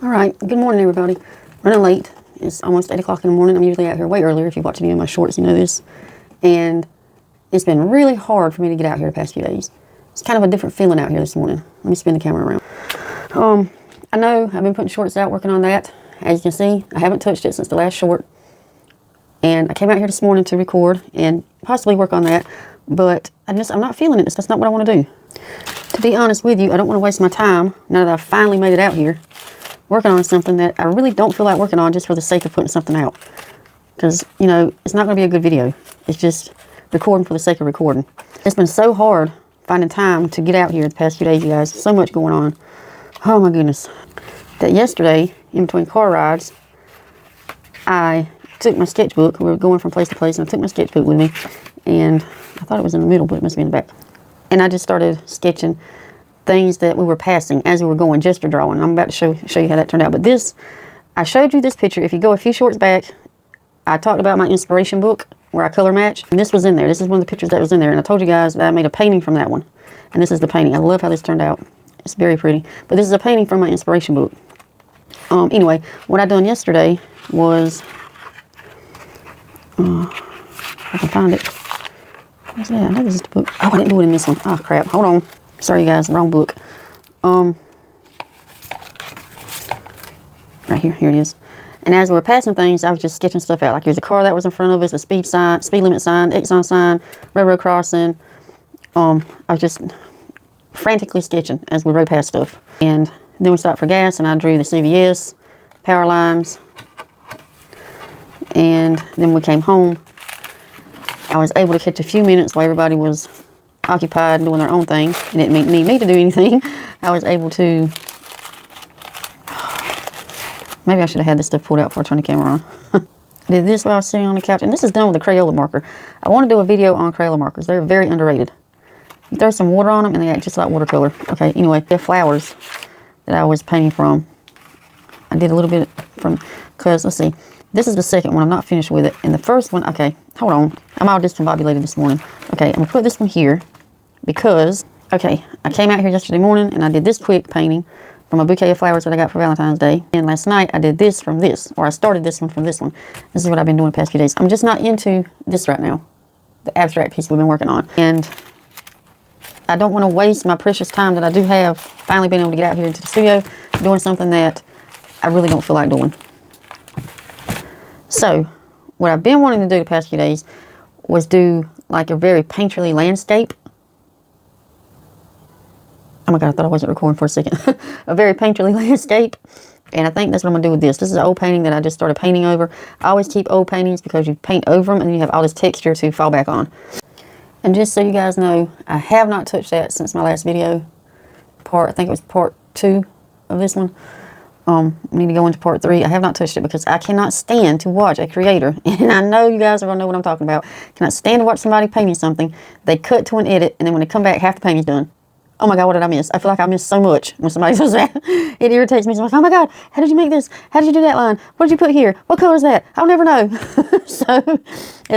All right, good morning everybody. Running late. It's almost 8 o'clock in the morning. I'm usually out here way earlier. If you watch me in my shorts, you know this. And it's been really hard for me to get out here the past few days. It's kind of a different feeling out here this morning. Let me spin the camera around. I know I've been putting shorts out, working on that. As you can see, I haven't touched it since the last short. And I came out here this morning to record and possibly work on that. But I'm not feeling it. That's not what I want to do. To be honest with you, I don't want to waste my time now that I've finally made it out here working on something that I really don't feel like working on just for the sake of putting something out. Because, you know, it's not going to be a good video. It's just recording for the sake of recording. It's been so hard finding time to get out here the past few days, you guys. So much going on. Oh my goodness. That yesterday, in between car rides, I took my sketchbook. We were going from place to place, and I took my sketchbook with me. And I thought it was in the middle, but it must be in the back. And I just started sketching things that we were passing as we were going, gesture drawing. I'm about to show you how that turned out. But this, I showed you this picture. If you go a few shorts back, I talked about my inspiration book where I color match. And this was in there. This is one of the pictures that was in there. And I told you guys that I made a painting from that one. And this is the painting. I love how this turned out. It's very pretty. But this is a painting from my inspiration book. Anyway, what I done yesterday was, if I can find it. What's that? I know this is the book. Oh, I didn't do it in this one. Oh, crap. Hold on. Sorry, guys. Wrong book. Right here. Here it is. And as we were passing things, I was just sketching stuff out. Like here's a car that was in front of us, a speed limit sign, exit sign, railroad crossing. I was just frantically sketching as we rode past stuff. And then we stopped for gas, and I drew the CVS, power lines. And then we came home. I was able to catch a few minutes while everybody was occupied doing their own thing. It didn't need me to do anything. I was able to... Maybe I should have had this stuff pulled out before I turned the camera on. I did this while I was sitting on the couch. And this is done with a Crayola marker. I want to do a video on Crayola markers. They're very underrated. You throw some water on them and they act just like watercolor. Okay, anyway, the flowers that I was painting from. I did a little bit from... Because, let's see. This is the second one. I'm not finished with it. And the first one... Okay, hold on. I'm all discombobulated this morning. Okay, I'm going to put this one here. Because, okay, I came out here yesterday morning and I did this quick painting from a bouquet of flowers that I got for Valentine's Day. And last night I did this from this, or I started this one from this one. This is what I've been doing the past few days. I'm just not into this right now, the abstract piece we've been working on. And I don't want to waste my precious time that I do have finally being able to get out here into the studio doing something that I really don't feel like doing. So, what I've been wanting to do the past few days was do like a very painterly landscape. Oh my God, I thought I wasn't recording for a second. A very painterly landscape. And I think that's what I'm going to do with this. This is an old painting that I just started painting over. I always keep old paintings because you paint over them and you have all this texture to fall back on. And just so you guys know, I have not touched that since my last video. I think it was part 2 of this one. I need to go into part 3. I have not touched it because I cannot stand to watch a creator. And I know you guys are going to know what I'm talking about. I cannot stand to watch somebody painting something. They cut to an edit and then when they come back, half the painting's done. Oh my God, what did I miss? I feel like I missed so much when somebody says that. It irritates me so much. Oh my God, how did you make this? How did you do that line? What did you put here? What color is that? I'll never know. And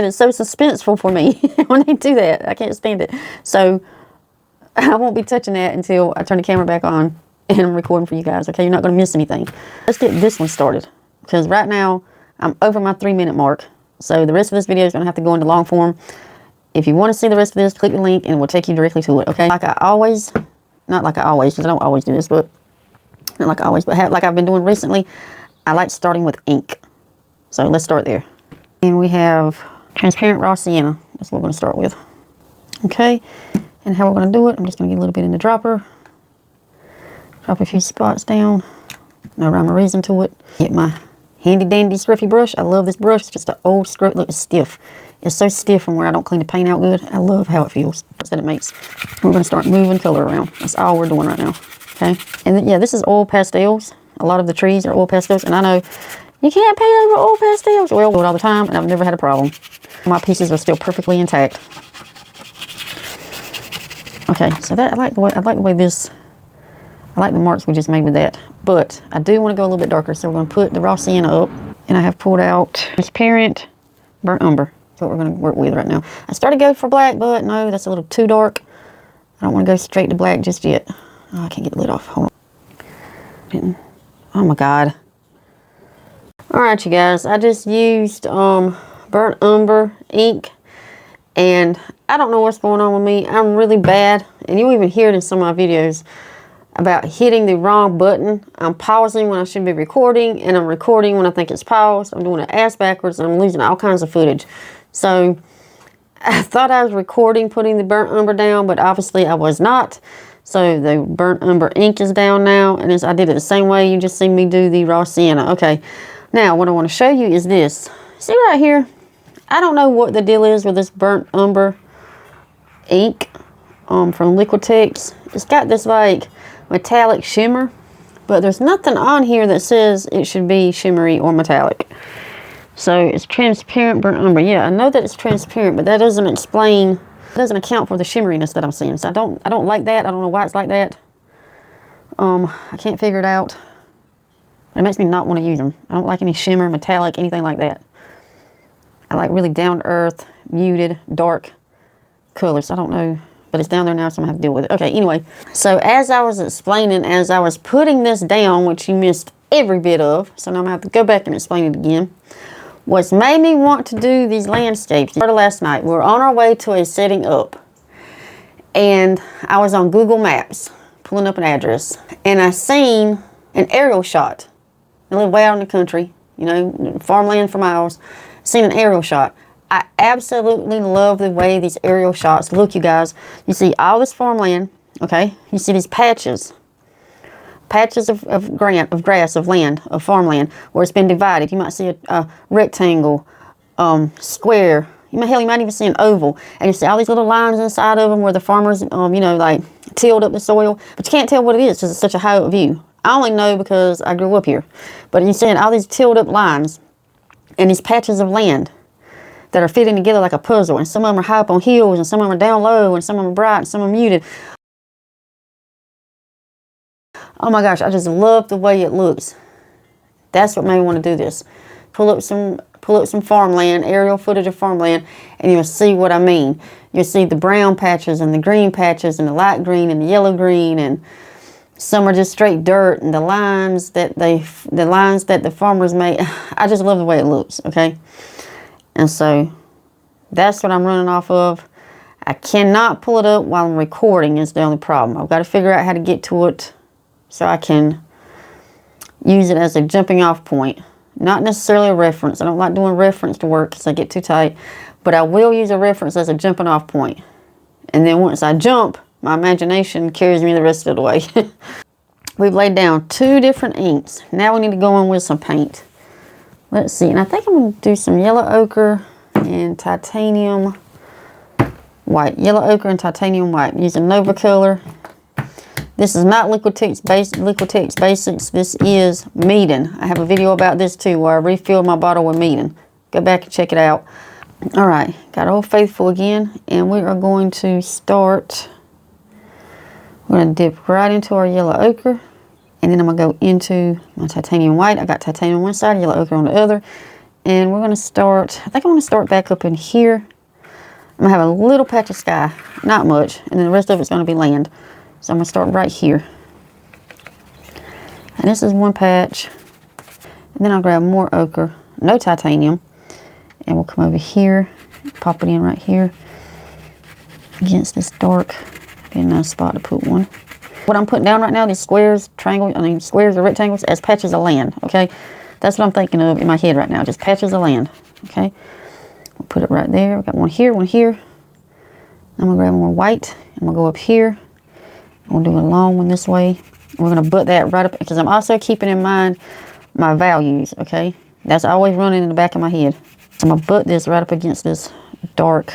it's so suspenseful for me when they do that. I can't stand it. So I won't be touching that until I turn the camera back on and I'm recording for you guys. Okay, you're not going to miss anything. Let's get this one started because right now I'm over my 3-minute mark. So the rest of this video is going to have to go into long form. If you want to see the rest of this, click the link and it will take you directly to it, okay? Like I always, not like I always, because I don't always do this, but not like I always, but like I've been doing recently, I like starting with ink. So let's start there. And we have transparent raw sienna. That's what we're going to start with. Okay, and how we're going to do it, I'm just going to get a little bit in the dropper. Drop a few spots down. No rhyme or reason to it. Get my handy dandy scruffy brush. I love this brush. It's just an old scruff. Look, it's stiff. It's so stiff from where I don't clean the paint out good. I love how it feels. That it makes. We're going to start moving color around. That's all we're doing right now. Okay. And then, yeah, this is oil pastels. A lot of the trees are oil pastels. And I know you can't paint over oil pastels. Well, I do it all the time, and I've never had a problem. My pieces are still perfectly intact. Okay. So that I like the way this. I like the marks we just made with that. But I do want to go a little bit darker. So we're going to put the raw sienna up. And I have pulled out transparent burnt umber. That's what we're going to work with right now. I started to go for black, but no, that's a little too dark. I don't want to go straight to black just yet. Oh, I can't get the lid off. Hold on. Oh my God. Alright, you guys, I just used burnt umber ink, and I don't know what's going on with me. I'm really bad, and you even hear it in some of my videos about hitting the wrong button. I'm pausing when I should be recording, and I'm recording when I think it's paused. I'm doing it ass backwards, and I'm losing all kinds of footage. So I thought I was recording putting the burnt umber down, but obviously I was not. So the burnt umber ink is down now, and I did it the same way you just seen me do the raw sienna. Okay, now what I want to show you is this. See right here? I don't know what the deal is with this burnt umber ink from Liquitex. It's got this like metallic shimmer, but there's nothing on here that says it should be shimmery or metallic. So it's transparent burnt umber. Yeah, I know that it's transparent, but that doesn't explain, doesn't account for the shimmeriness that I'm seeing. So I don't like that. I don't know why it's like that. I can't figure it out. It makes me not want to use them. I don't like any shimmer, metallic, anything like that. I like really down to earth, muted, dark colors. I don't know, but it's down there now, so I'm going to have to deal with it. Okay, anyway, so as I was explaining, as I was putting this down, which you missed every bit of, so now I'm going to have to go back and explain it again. What's made me want to do these landscapes started last night. We were on our way to a setting up, and I was on Google Maps pulling up an address, and I seen an aerial shot. I live way out in the country, you know, farmland for miles. Seen an aerial shot. I absolutely love the way these aerial shots look, you guys. You see all this farmland, okay? You see these patches of grass, of land, of farmland, where it's been divided. You might see a rectangle, square. Hell, you might even see an oval. And you see all these little lines inside of them where the farmers, you know, like tilled up the soil. But you can't tell what it is because it's such a high up view. I only know because I grew up here. But you're seeing all these tilled up lines and these patches of land that are fitting together like a puzzle. And some of them are high up on hills, and some of them are down low, and some of them are bright, and some of them are muted. Oh my gosh, I just love the way it looks. That's what made me want to do this. Pull up some farmland, aerial footage of farmland, and you'll see what I mean. You'll see the brown patches and the green patches and the light green and the yellow green, and some are just straight dirt, and the lines that the farmers made. I just love the way it looks, okay? And so that's what I'm running off of. I cannot pull it up while I'm recording is the only problem. I've got to figure out how to get to it so I can use it as a jumping off point. Not necessarily a reference. I don't like doing reference to work because I get too tight. But I will use a reference as a jumping off point. And then once I jump, my imagination carries me the rest of the way. We've laid down 2 different inks. Now we need to go in with some paint. Let's see. And I think I'm going to do some yellow ochre and titanium white. Yellow ochre and titanium white. I'm using Nova Color. This is not Liquitex Basics. This is Meeden. I have a video about this too where I refilled my bottle with Meeden. Go back and check it out. Alright, got Old Faithful again, and we are going to start. We're going to dip right into our yellow ochre, and then I'm going to go into my titanium white. I got titanium on one side, yellow ochre on the other, and we're going to start, I think I'm going to start back up in here. I'm going to have a little patch of sky, not much, and then the rest of it's going to be land. So I'm going to start right here. And this is one patch, and then I'll grab more ochre, no titanium, and we'll come over here, pop it in right here against this dark. Be a nice spot to put one. What I'm putting down right now, these squares, squares or rectangles, as patches of land, okay? That's what I'm thinking of in my head right now, just patches of land, okay? We'll put it right there. We've got one here, one here. I'm going to grab more white, and we'll go up here. We'll do a long one this way. We're going to butt that right up, because I'm also keeping in mind my values, okay? That's always running in the back of my head. So I'm going to butt this right up against this dark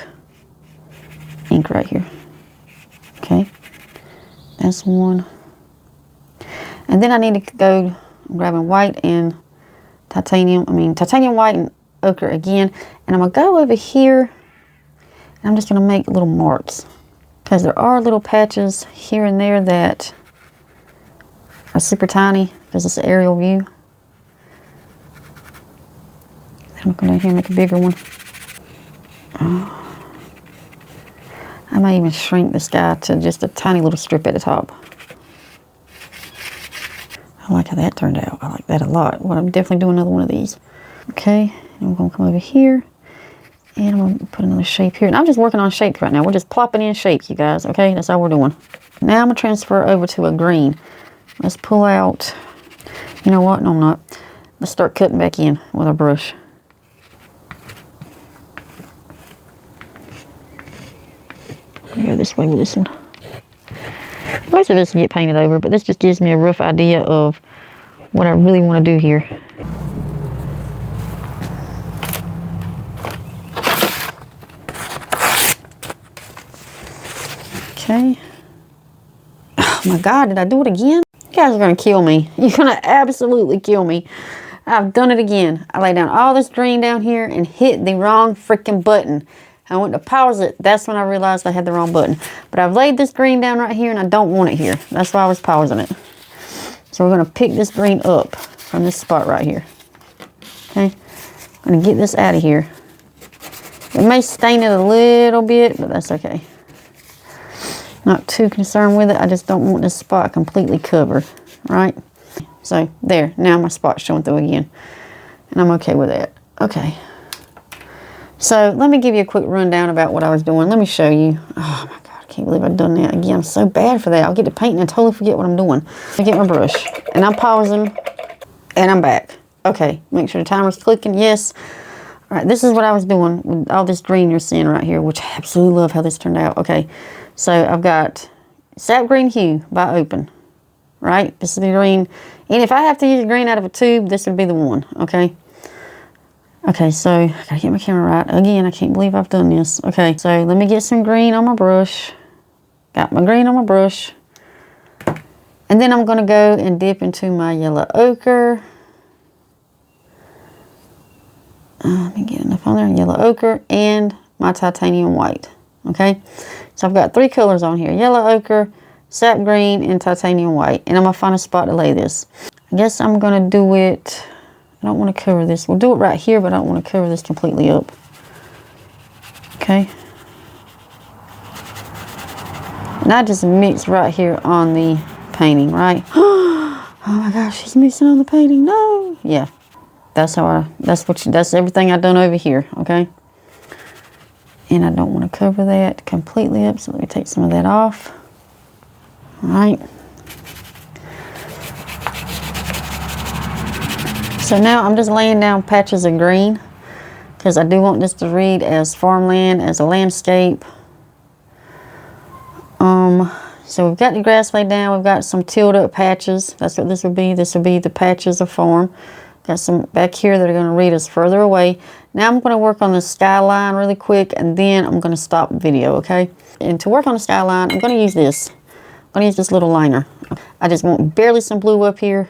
ink right here. Okay, that's one. And then I need to go, I'm grabbing white and titanium white and ochre again. And I'm going to go over here, and I'm just going to make little marks. Because there are little patches here and there that are super tiny, because it's an aerial view. I'm going to go down here and make a bigger one. I might even shrink this guy to just a tiny little strip at the top. I like how that turned out. I like that a lot. Well, I'm definitely doing another one of these. Okay, and we're going to come over here. And I'm going to put another shape here. And I'm just working on shapes right now. We're just plopping in shapes, you guys. Okay, that's all we're doing. Now I'm going to transfer over to a green. Let's pull out, you know what? No, I'm not. Let's start cutting back in with our brush. Go this way with this one. Most of this will get painted over, but this just gives me a rough idea of what I really want to do here. Okay. Oh my God, did I do it again? You guys are going to kill me. You're going to absolutely kill me. I've done it again. I laid down all this green down here and hit the wrong freaking button. I went to pause it. That's when I realized I had the wrong button. But I've laid this green down right here and I don't want it here. That's why I was pausing it. So we're going to pick this green up from this spot right here. Okay. I'm going to get this out of here. It may stain it a little bit, but that's okay. Not too concerned with it. I just don't want this spot completely covered, right? So there, now my spot's showing through again. And I'm okay with that. Okay. So let me give you a quick rundown about what I was doing. Let me show you. Oh my God, I can't believe I've done that again. I'm so bad for that. I'll get to painting and I totally forget what I'm doing. I get my brush and I'm pausing and I'm back. Okay, make sure the timer's clicking. Yes. All right, this is what I was doing with all this green you're seeing right here, which I absolutely love how this turned out. Okay, so I've got Sap Green Hue by Open, right? This is the green. And if I have to use green out of a tube, this would be the one, okay? Okay, so I gotta get my camera right. Again, I can't believe I've done this. Okay, so let me get some green on my brush. Got my green on my brush. And then I'm gonna go and dip into my yellow ochre. Let me get enough on there. Yellow ochre and my titanium white. Okay, so I've got 3 colors on here: yellow ochre, sap green, and titanium white. And I'm gonna find a spot to lay this. I guess I'm gonna do it. I don't want to cover this. We'll do it right here, but I don't want to cover this completely up. Okay. And I just mix right here on the painting, right? Oh my gosh, she's mixing on the painting. No. Yeah. That's how that's everything I've done over here, okay? And I don't want to cover that completely up, so let me take some of that off. All right. So now I'm just laying down patches of green because I do want this to read as farmland, as a landscape. So we've got the grass laid down. We've got some tilled up patches. That's what this would be. This would be the patches of farm. Got some back here that are going to read us further away. Now I'm going to work on the skyline really quick, and then I'm going to stop the video, okay? And to work on the skyline, I'm going to use this. I'm going to use this little liner. I just want barely some blue up here.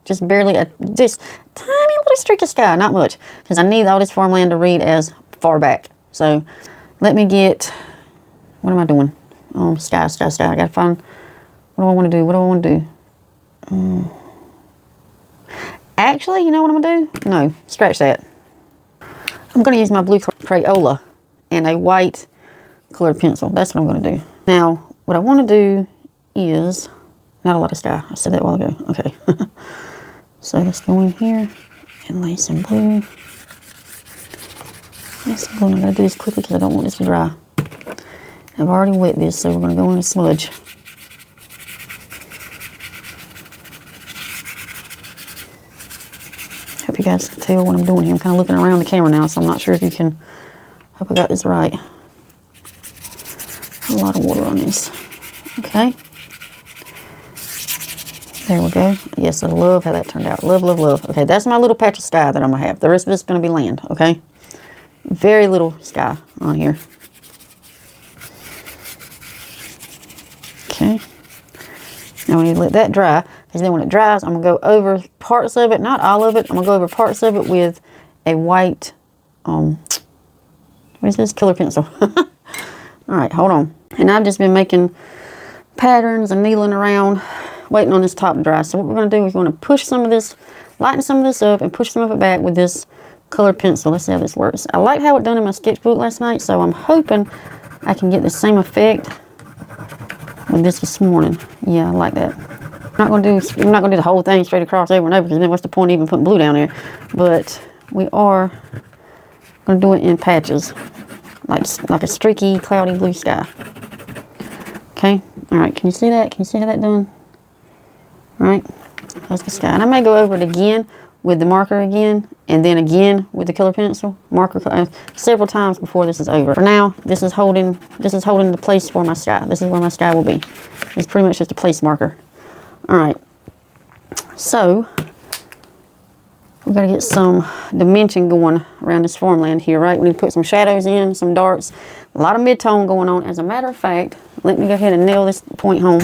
Just barely, just tiny little streak of sky, not much. Because I need all this farmland to read as far back. So let me get, what am I doing? Sky. I got to find, what do I want to do? What do I want to do? Actually, you know what I'm going to do? No, scratch that. I'm going to use my blue Crayola and a white colored pencil. That's what I'm going to do. Now, what I want to do is, not a lot of sky. I said that a while ago. Okay. So let's go in here and lay some blue. Lay some blue. I'm going to do this quickly because I don't want this to dry. I've already wet this, so we're going to go in a smudge. Hope you guys can tell what I'm doing here. I'm kind of looking around the camera now, so I'm not sure if you can. Hope I got this right. A lot of water on this. Okay. There we go. Yes, I love how that turned out. Love, love, love. Okay, that's my little patch of sky that I'm going to have. The rest of it's going to be land, okay? Very little sky on here. Okay. Now we need to let that dry, because then when it dries, I'm going to go over parts of it, not all of it. I'm going to go over parts of it with a white, what is this? Killer pencil. All right, hold on. And I've just been making patterns and needling around, waiting on this top to dry. So what we're going to do is we're going to push some of this, lighten some of this up, and push some of it back with this colored pencil. Let's see how this works. I like how it done in my sketchbook last night, so I'm hoping I can get the same effect with this morning. Yeah, I like that. we're not gonna do the whole thing straight across over and over, because then what's the point of even putting blue down there? But we are gonna do it in patches, like a streaky, cloudy blue sky. Okay. All right. Can you see that? Can you see how that done? All right. That's the sky, and I may go over it again with the marker again, and then again with the color pencil marker several times before this is over. For now, this is holding the place for my sky. This is where my sky will be. It's pretty much just a place marker. All right. So we've got to get some dimension going around this farmland here, right? We need to put some shadows in, some darks, a lot of mid-tone going on. As a matter of fact, let me go ahead and nail this point home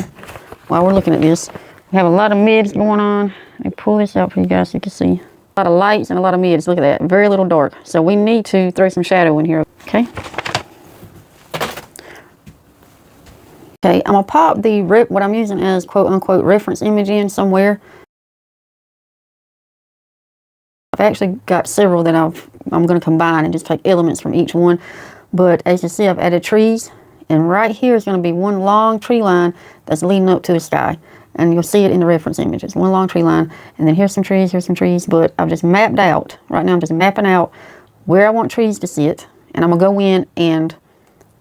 while we're looking at this. We have a lot of mids going on. Let me pull this out for you guys so you can see. A lot of lights and a lot of mids. Look at that. Very little dark. So we need to throw some shadow in here. Okay. Okay, I'm going to pop what I'm using as quote-unquote reference image in somewhere. I've actually got several that I'm going to combine and just take elements from each one. But as you see, I've added trees. And right here is going to be one long tree line that's leading up to the sky. And you'll see it in the reference image. It's one long tree line. And then here's some trees. But I've just mapped out. Right now I'm just mapping out where I want trees to sit. And I'm going to go in and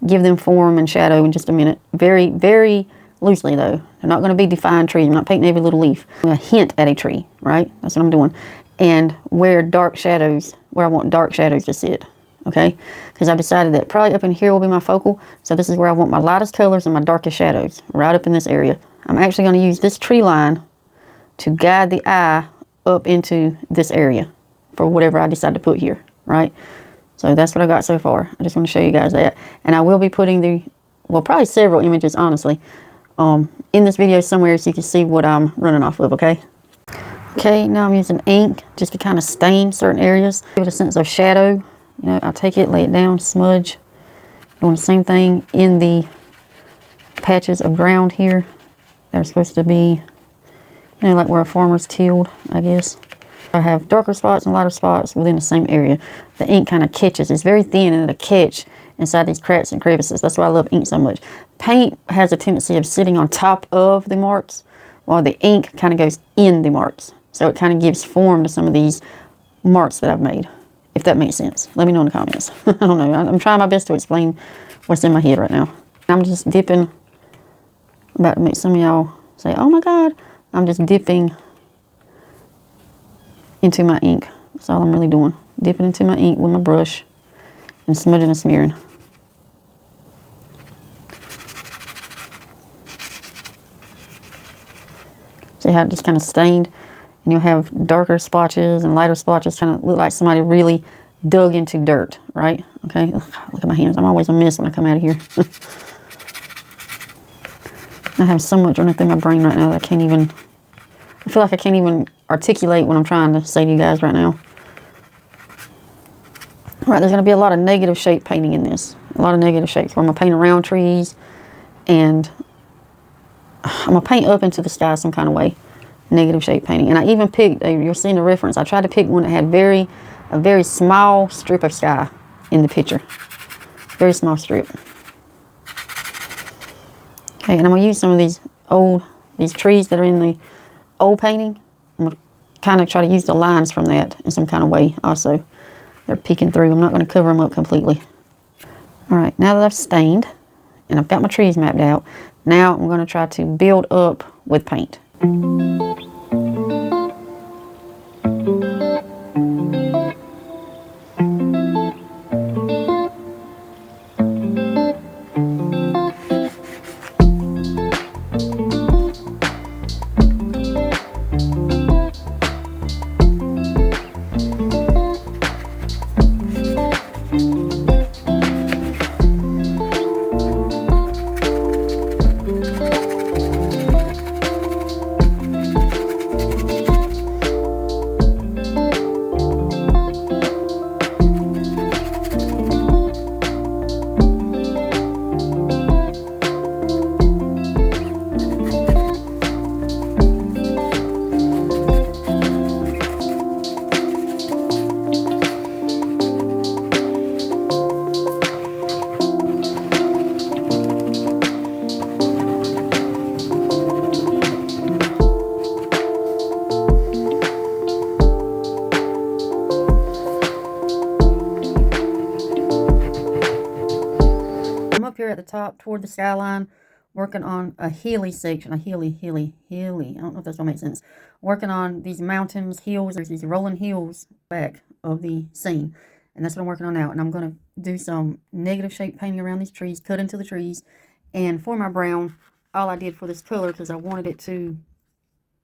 give them form and shadow in just a minute. Very, very loosely though. They're not going to be defined trees. I'm not painting every little leaf. I'm going to hint at a tree, right? That's what I'm doing. And where I want dark shadows to sit. Okay? Because I've decided that probably up in here will be my focal. So this is where I want my lightest colors and my darkest shadows. Right up in this area. I'm actually going to use this tree line to guide the eye up into this area for whatever I decide to put here, right? So that's what I got so far. I just want to show you guys that. And I will be putting probably several images, honestly, in this video somewhere so you can see what I'm running off of, okay? Okay, now I'm using ink just to kind of stain certain areas. Give it a sense of shadow. You know, I'll take it, lay it down, smudge. Doing the same thing in the patches of ground here. They're supposed to be, you know, like where a farmer's tilled, I guess. I have darker spots and lighter spots within the same area. The ink kind of catches. It's very thin and it'll catch inside these cracks and crevices. That's why I love ink so much. Paint has a tendency of sitting on top of the marks, while the ink kind of goes in the marks. So it kind of gives form to some of these marks that I've made, if that makes sense. Let me know in the comments. I don't know. I'm trying my best to explain what's in my head right now. I'm just dipping. About to make some of y'all say, oh my God, I'm just dipping into my ink. That's all I'm really doing. Dipping into my ink with my brush and smudging and smearing. See how it just kind of stained? And you'll have darker splotches and lighter splotches, kind of look like somebody really dug into dirt, right? Okay, ugh, look at my hands. I'm always a mess when I come out of here. I have so much running through my brain right now that I feel like I can't even articulate what I'm trying to say to you guys right now. All right, there's going to be a lot of negative shape painting in this. A lot of negative shapes. Where I'm going to paint around trees, and I'm going to paint up into the sky some kind of way. Negative shape painting. And I even picked, you're seeing the reference, I tried to pick one that had a very small strip of sky in the picture. Very small strip. Okay, and I'm going to use some of these trees that are in the old painting. I'm going to kind of try to use the lines from that in some kind of way also. They're peeking through. I'm not going to cover them up completely. All right, now that I've stained and I've got my trees mapped out, now I'm going to try to build up with paint. at the top toward the skyline, working on a hilly section, a hilly. I don't know if that's gonna make sense. Working on these mountains, hills, there's these rolling hills back of the scene. And that's what I'm working on now. And I'm gonna do some negative shape painting around these trees, cut into the trees. And for my brown, all I did for this color, because I wanted it to,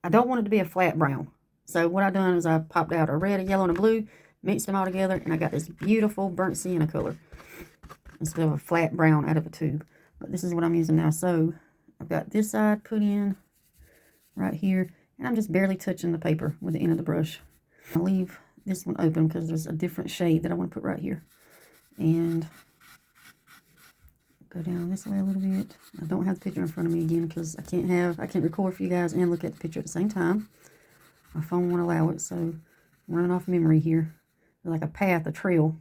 I don't want it to be a flat brown. So what I done is I popped out a red, a yellow, and a blue, mixed them all together, and I got this beautiful burnt sienna color instead of a flat brown out of a tube. But this is what I'm using now. So I've got this side put in right here, and I'm just barely touching the paper with the end of the brush. I'll leave this one open because there's a different shade that I want to put right here. And go down this way a little bit. I don't have the picture in front of me again because I can't record for you guys and look at the picture at the same time. My phone won't allow it, so I'm running off memory here. Like a path, a trail.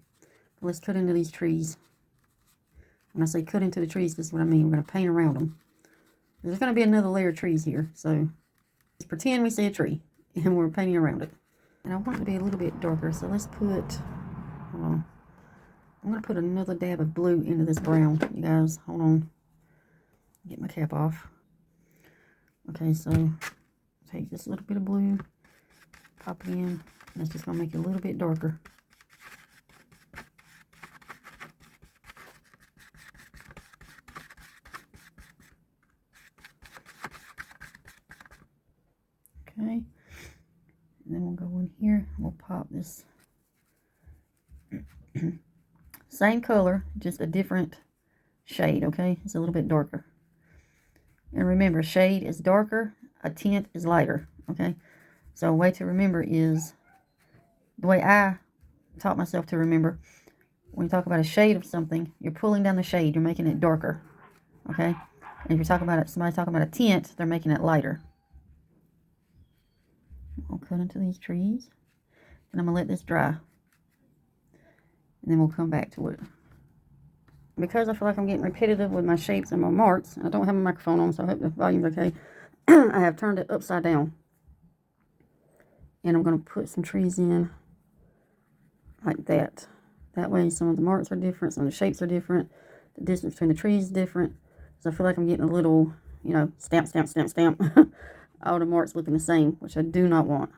Let's cut into these trees. When I say cut into the trees, this is what I mean. We're going to paint around them. There's going to be another layer of trees here, so let's pretend we see a tree, and we're painting around it. And I want it to be a little bit darker, so let's put, hold on. I'm going to put another dab of blue into this brown, you guys. Hold on. Get my cap off. Okay, so take this little bit of blue, pop it in. That's just going to make it a little bit darker. Okay. And then we'll go in here. We'll pop this. Same color, just a different shade, okay? It's a little bit darker. And remember, shade is darker, a tint is lighter, okay? So a way to remember is, the way I taught myself to remember, when you talk about a shade of something, you're pulling down the shade, you're making it darker, okay? And if you're talking about it, somebody's talking about a tint, they're making it lighter. I'll cut into these trees, and I'm going to let this dry. And then we'll come back to it. Because I feel like I'm getting repetitive with my shapes and my marks, I don't have my microphone on, so I hope the volume's okay. I have turned it upside down. And I'm going to put some trees in like that. That way some of the marks are different, some of the shapes are different. The distance between the trees is different. So I feel like I'm getting a little, you know, stamp. All the marks looking the same, which I do not want.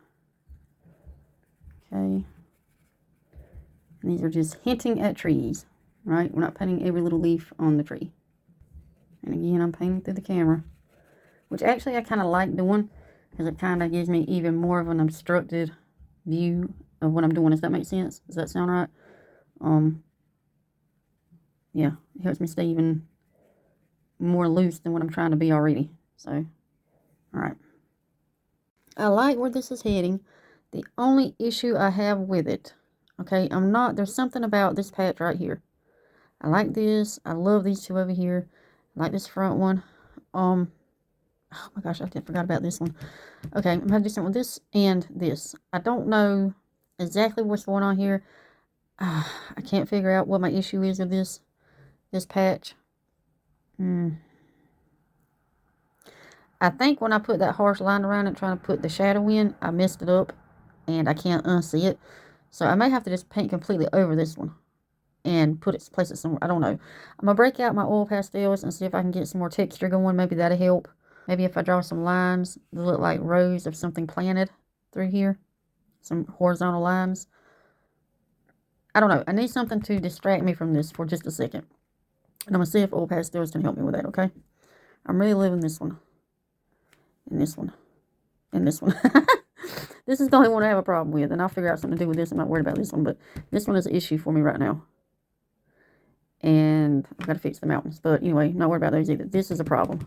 Okay. And these are just hinting at trees, right? We're not painting every little leaf on the tree. And again, I'm painting through the camera, which actually I kind of like doing because it kind of gives me even more of an obstructed view of what I'm doing. Does that make sense? Does that sound right? Yeah, it helps me stay even more loose than what I'm trying to be already. So, all right. I like where this is heading. The only issue I have with it, okay, there's something about this patch right here. I like this. I love these two over here. I like this front one. Oh my gosh, I forgot about this one. Okay, I'm going to do something with this and this. I don't know exactly what's going on here. I can't figure out what my issue is with this patch. I think when I put that harsh line around it, trying to put the shadow in, I messed it up, and I can't unsee it. So I may have to just paint completely over this one and place it somewhere. I don't know. I'm going to break out my oil pastels and see if I can get some more texture going. Maybe that'll help. Maybe if I draw some lines that look like rows of something planted through here. Some horizontal lines. I don't know. I need something to distract me from this for just a second. And I'm going to see if oil pastels can help me with that, okay? I'm really loving this one. And this one. And this one. This is the only one I have a problem with. And I'll figure out something to do with this. I'm not worried about this one. But this one is an issue for me right now. And I've got to fix the mountains. But anyway, not worried about those either. This is a problem.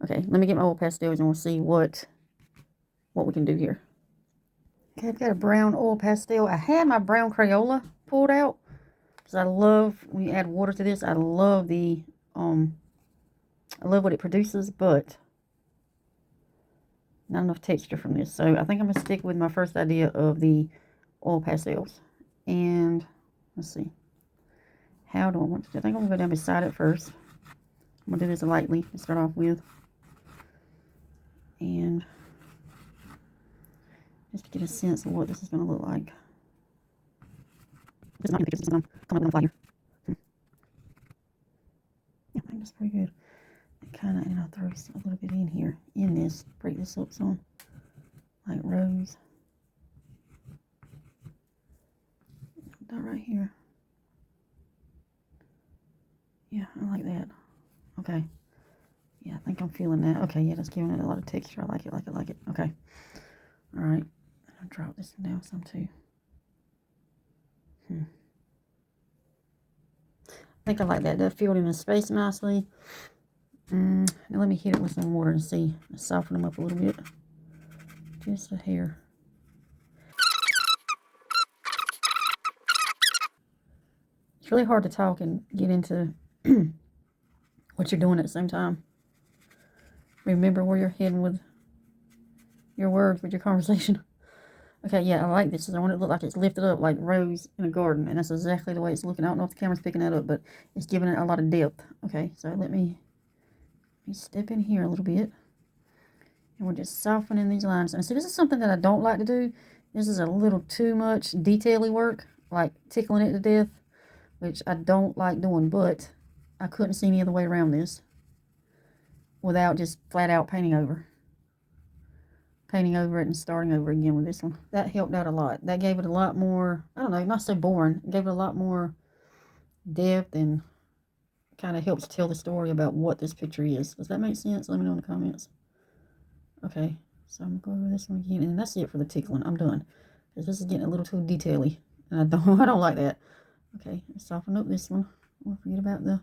Okay, let me get my oil pastels and we'll see what we can do here. Okay, I've got a brown oil pastel. I had my brown Crayola pulled out. Because I love, when you add water to this, I love what it produces. But not enough texture from this. So I think I'm going to stick with my first idea of the oil pastels. And let's see. How do I want to do it? I think I'm going to go down beside it first. I'm going to do this lightly to start off with. And just to get a sense of what this is going to look like. This is not in the pictures, I'm coming up with a fly here. think that's pretty good. And kind of, and I'll throw a little bit in here, in this, break this up some, like rose. That right here. Yeah, I like that. Okay. Yeah, I think I'm feeling that. Okay, yeah, that's giving it a lot of texture. I like it, like it, like it. Okay. All right. I'll drop this one down some too. I think I like that. That filled in the space nicely. Now let me hit it with some water and see. Soften them up a little bit. Just a hair. It's really hard to talk and get into what you're doing at the same time. Remember where you're heading with your words, with your conversation. Okay, yeah, I like this. I want it to look like it's lifted up like rose in a garden, and that's exactly the way it's looking. I don't know if the camera's picking that up, but it's giving it a lot of depth. Okay, so let me step in here a little bit, and we're just softening these lines. And see, this is something that I don't like to do. This is a little too much detail-y work, like tickling it to death, which I don't like doing, but I couldn't see any other way around this without just flat out painting over it and starting over again with this one. That helped out a lot. That gave it a lot more, I don't know, not so boring. It gave it a lot more depth and kind of helps tell the story about what this picture is. Does that make sense? Let me know in the comments. Okay, so I'm going to go over this one again, and that's it for the tickling. I'm done, because this is getting a little too detail-y, and I don't like that. Okay, soften up this one. Don't forget about the,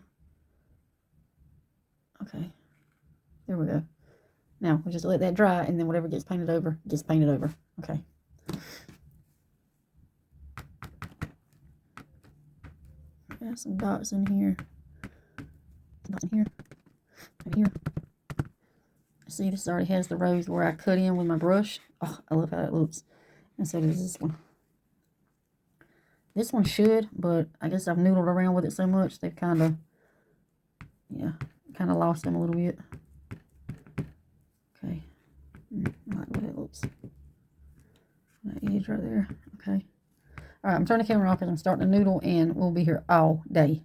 okay, there we go. Now, we'll just let that dry, and then whatever gets painted over, gets painted over. Okay. Got some dots in here. Some dots in here. Right here. See, this already has the rose where I cut in with my brush. Oh, I love how it looks. And so does this one. This one should, but I guess I've noodled around with it so much, they've kind of, yeah, kind of lost them a little bit. Okay. I like the way it looks. That edge right there. Okay. All right, I'm turning the camera off because I'm starting to noodle, and we'll be here all day.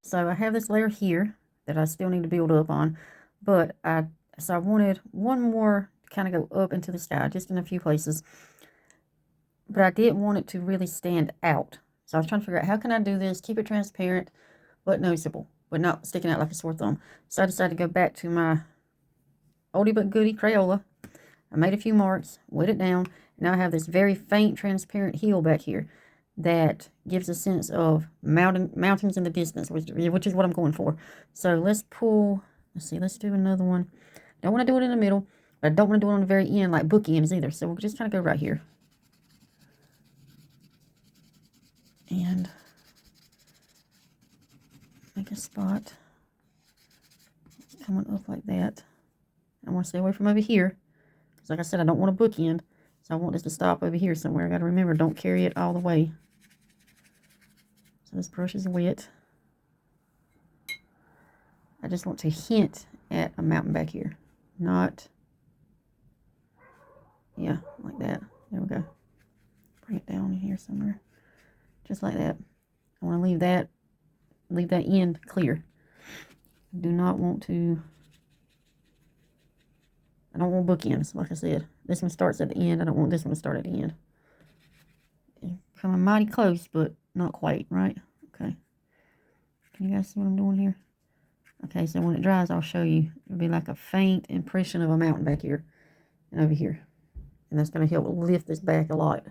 So I have this layer here that I still need to build up on, but I wanted one more to kind of go up into the sky, just in a few places. But I didn't want it to really stand out. So I was trying to figure out how can I do this, keep it transparent, but noticeable, but not sticking out like a sore thumb. So I decided to go back to my oldie but goodie Crayola. I made a few marks, wet it down. Now I have this very faint transparent hill back here that gives a sense of mountains in the distance, which is what I'm going for. So let's pull, let's see, let's do another one. Don't want to do it in the middle, but I don't want to do it on the very end like bookends either. So we'll just kind of go right here. And make a spot. It's coming up like that. I want to stay away from over here. Because like I said, I don't want a bookend. So I want this to stop over here somewhere. I got to remember, don't carry it all the way. So this brush is wet. I just want to hint at a mountain back here. Not, yeah, like that. There we go. Bring it down in here somewhere. Just like that. I want to leave that end clear. I do not want to, I don't want bookends, like I said. This one starts at the end. I don't want this one to start at the end. It's coming mighty close, but not quite, right? Okay. Can you guys see what I'm doing here? Okay, so when it dries, I'll show you. It'll be like a faint impression of a mountain back here and over here. And that's going to help lift this back a lot.